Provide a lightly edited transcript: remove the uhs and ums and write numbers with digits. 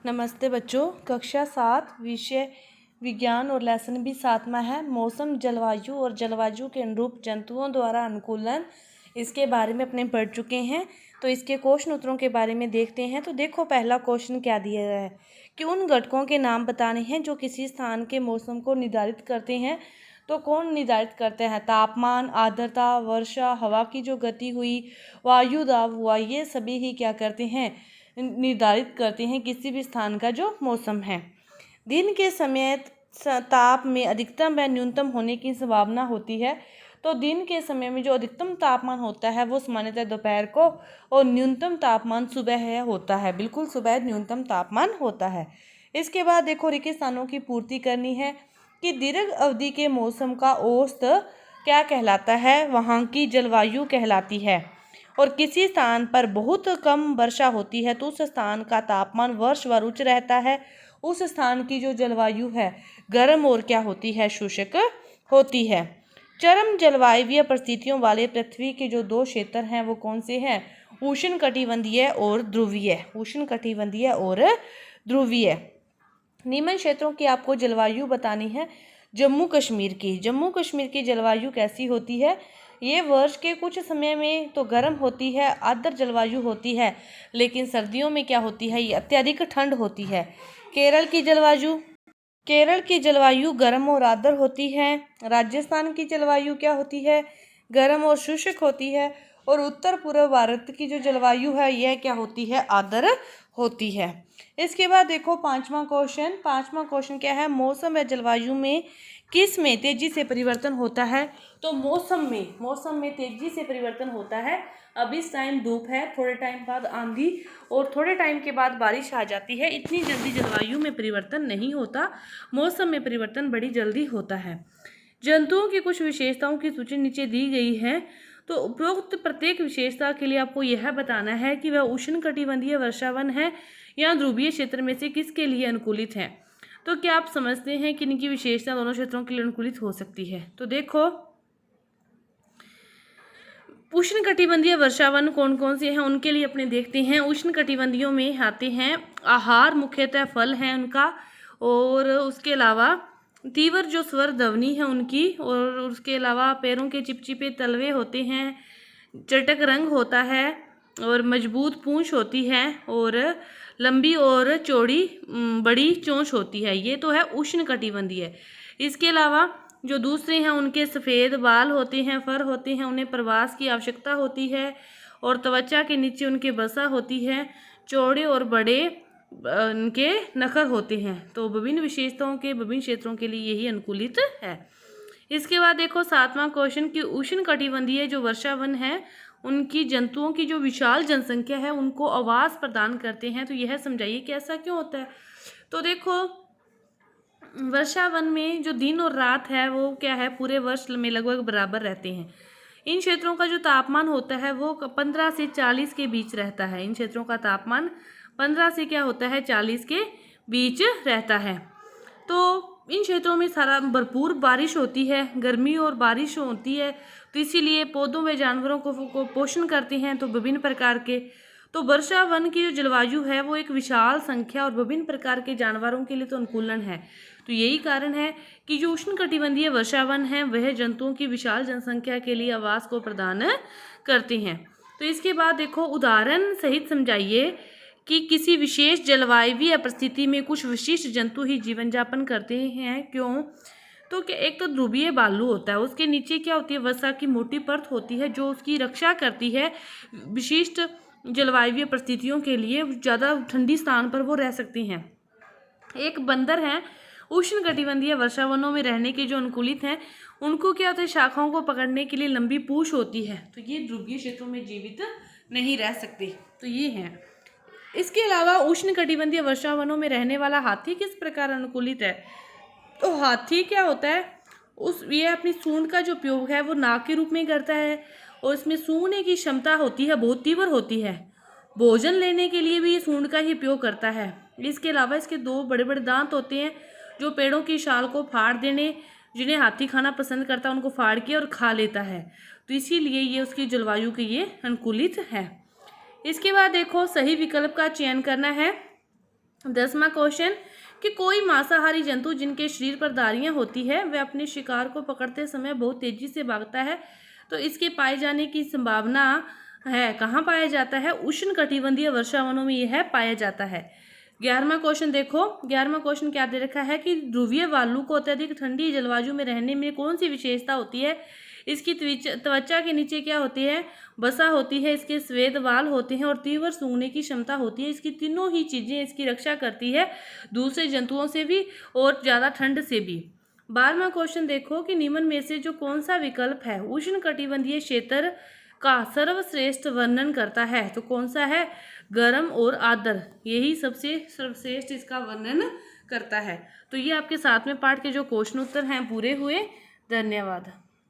नमस्ते बच्चों। कक्षा 7 विषय विज्ञान और लेसन भी 7वां है। मौसम, जलवायु और जलवायु के अनुरूप जंतुओं द्वारा अनुकूलन, इसके बारे में अपने पढ़ चुके हैं। तो इसके क्वेश्चन उत्तरों के बारे में देखते हैं। तो देखो, पहला क्वेश्चन क्या दिया गया है कि उन घटकों के नाम बताने हैं जो किसी स्थान के मौसम को निर्धारित करते हैं। तो कौन निर्धारित करते हैं? तापमान, आर्द्रता, वर्षा, हवा की जो गति हुई, वायु दाब हुआ, ये सभी ही क्या करते हैं? निर्धारित करते हैं किसी भी स्थान का जो मौसम है। दिन के समय ताप में अधिकतम व न्यूनतम होने की संभावना होती है। तो दिन के समय में जो अधिकतम तापमान होता है वो सामान्यतः दोपहर को, और न्यूनतम तापमान सुबह होता है। बिल्कुल सुबह न्यूनतम तापमान होता है। इसके बाद देखो, रेगिस्तानों की पूर्ति करनी है कि दीर्घ अवधि के मौसम का औसत क्या कहलाता है? वहाँ की जलवायु कहलाती है। और किसी स्थान पर बहुत कम वर्षा होती है तो उस स्थान का तापमान वर्ष भर उच्च रहता है। उस स्थान की जो जलवायु है गर्म और क्या होती है? शुष्क होती है। चरम जलवायु परिस्थितियों वाले पृथ्वी के जो दो क्षेत्र हैं वो कौन से हैं? उष्णकटिबंधीय और ध्रुवीय। उष्णकटिबंधीय और ध्रुवीय। निम्न क्षेत्रों की आपको जलवायु बतानी है। जम्मू कश्मीर की जलवायु कैसी होती है? ये वर्ष के कुछ समय में तो गर्म होती है, आर्द्र जलवायु होती है, लेकिन सर्दियों में क्या होती है? ये अत्यधिक ठंड होती है। केरल की जलवायु गर्म और आर्द्र होती है। राजस्थान की जलवायु क्या होती है? गर्म और शुष्क होती है। और उत्तर पूर्व भारत की जो जलवायु है यह क्या होती है? आर्द्र होती है। इसके बाद देखो, पांचवा क्वेश्चन क्या है? मौसम व जलवायु में किस में तेजी से परिवर्तन होता है? तो मौसम में तेजी से परिवर्तन होता है। अब इस टाइम धूप है, थोड़े टाइम बाद आंधी, और थोड़े टाइम के बाद बारिश आ जाती है। इतनी जल्दी जलवायु में परिवर्तन नहीं होता, मौसम में परिवर्तन बड़ी जल्दी होता है। जंतुओं की कुछ विशेषताओं की सूची नीचे दी गई है। तो उपरोक्त प्रत्येक विशेषता के लिए आपको यह बताना है कि वह उष्णकटिबंधीय वर्षावन है या ध्रुवीय क्षेत्र में से किसके लिए अनुकूलित है। तो क्या आप समझते हैं कि इनकी विशेषता दोनों क्षेत्रों के लिए अनुकूलित हो सकती है? तो देखो, उष्णकटिबंधीय वर्षावन कौन कौन से हैं उनके लिए अपने देखते हैं। उष्णकटिबंधीयों में आते हैं आहार, मुख्यतः फल है उनका, और उसके अलावा तीव्र जो स्वर ध्वनि है उनकी, और उसके अलावा पैरों के चिपचिपे तलवे होते हैं, चटक रंग होता है, और मजबूत पूंछ होती है, और लंबी और चौड़ी बड़ी चोंच होती है। ये तो है उष्णकटिबंधीय। इसके अलावा जो दूसरे हैं उनके सफ़ेद बाल होते हैं, फर होते हैं, उन्हें प्रवास की आवश्यकता होती है, और त्वचा के नीचे उनके वसा होती है, चौड़े और बड़े उनके नखर होते हैं। तो विभिन्न विशेषताओं के विभिन्न क्षेत्रों के लिए यही अनुकूलित है। इसके बाद देखो, 7वां क्वेश्चन कि उष्णकटिबंधीय जो वर्षावन है उनकी जंतुओं की जो विशाल जनसंख्या है उनको आवास प्रदान करते हैं। तो यह समझाइए कि ऐसा क्यों होता है। तो देखो, वर्षावन में जो दिन और रात है वो क्या है? पूरे वर्ष में लगभग बराबर रहते हैं। इन क्षेत्रों का जो तापमान होता है वो 15 से 40 के बीच रहता है। इन क्षेत्रों का तापमान 15 से क्या होता है? 40 के बीच रहता है। तो इन क्षेत्रों में सारा भरपूर बारिश होती है, गर्मी और बारिश होती है, तो इसीलिए पौधों व जानवरों को पोषण करते हैं। तो विभिन्न प्रकार के तो वर्षा वन की जो जलवायु है वो एक विशाल संख्या और विभिन्न प्रकार के जानवरों के लिए तो अनुकूलन है। तो यही कारण है कि जो उष्णकटिबंधीय वर्षावन है वह जंतुओं की विशाल जनसंख्या के लिए आवास को प्रदान करते हैं। तो इसके बाद देखो, उदाहरण सहित समझाइए कि किसी विशेष जलवायु परिस्थिति में कुछ विशिष्ट जंतु ही जीवन यापन करते हैं। क्यों? तो एक तो ध्रुवीय बालू होता है, उसके नीचे क्या होती है? वसा की मोटी परत होती है जो उसकी रक्षा करती है। विशिष्ट जलवायु परिस्थितियों के लिए ज़्यादा ठंडी स्थान पर वो रह सकती हैं। एक बंदर हैं, उष्णकटिबंधीय वर्षावनों में रहने के जो अनुकूलित हैं उनको क्या होता है? शाखाओं को पकड़ने के लिए लंबी पूंछ होती है। तो ये ध्रुवीय क्षेत्रों में जीवित नहीं रह सकते। तो ये हैं। इसके अलावा उष्णकटिबंधीय वर्षावनों में रहने वाला हाथी किस प्रकार अनुकूलित है? तो हाथी क्या होता है? ये अपनी सूंड का जो उपयोग है वो नाक के रूप में करता है, और इसमें सूंघने की क्षमता होती है, बहुत तीव्र होती है। भोजन लेने के लिए भी ये सूंड का ही उपयोग करता है। इसके अलावा इसके दो बड़े बड़े दांत होते हैं जो पेड़ों की शाल को फाड़ देने, जिन्हें हाथी खाना पसंद करता है उनको फाड़ के और खा लेता है। तो इसीलिए ये उसकी जलवायु के लिए अनुकूलित है। इसके बाद देखो, सही विकल्प का चयन करना है। 10वां क्वेश्चन कि कोई मांसाहारी जंतु जिनके शरीर पर धारियां होती है वह अपने शिकार को पकड़ते समय बहुत तेजी से भागता है, तो इसके पाए जाने की संभावना है। कहाँ पाया जाता है? उष्ण कटिबंधीय वर्षावनों में यह पाया जाता है। 11वां क्वेश्चन देखो, 11वां क्वेश्चन क्या दे रखा है कि ध्रुवीय भालू को अत्यधिक ठंडी जलवायु में रहने में कौन सी विशेषता होती है? इसकी त्वचा के नीचे क्या होती है? वसा होती है, इसके श्वेत बाल होते हैं और तीव्र सूंघने की क्षमता होती है। इसकी तीनों ही चीजें इसकी रक्षा करती है, दूसरे जंतुओं से भी और ज्यादा ठंड से भी। 12वां क्वेश्चन देखो कि निम्न में से जो कौन सा विकल्प है उष्ण कटिबंधीय क्षेत्र का सर्वश्रेष्ठ वर्णन करता है? तो कौन सा है? गर्म और आर्द्र, यही सबसे सर्वश्रेष्ठ इसका वर्णन करता है। तो ये आपके साथ में पाठ के जो क्वेश्चन उत्तर हैं पूरे हुए। धन्यवाद।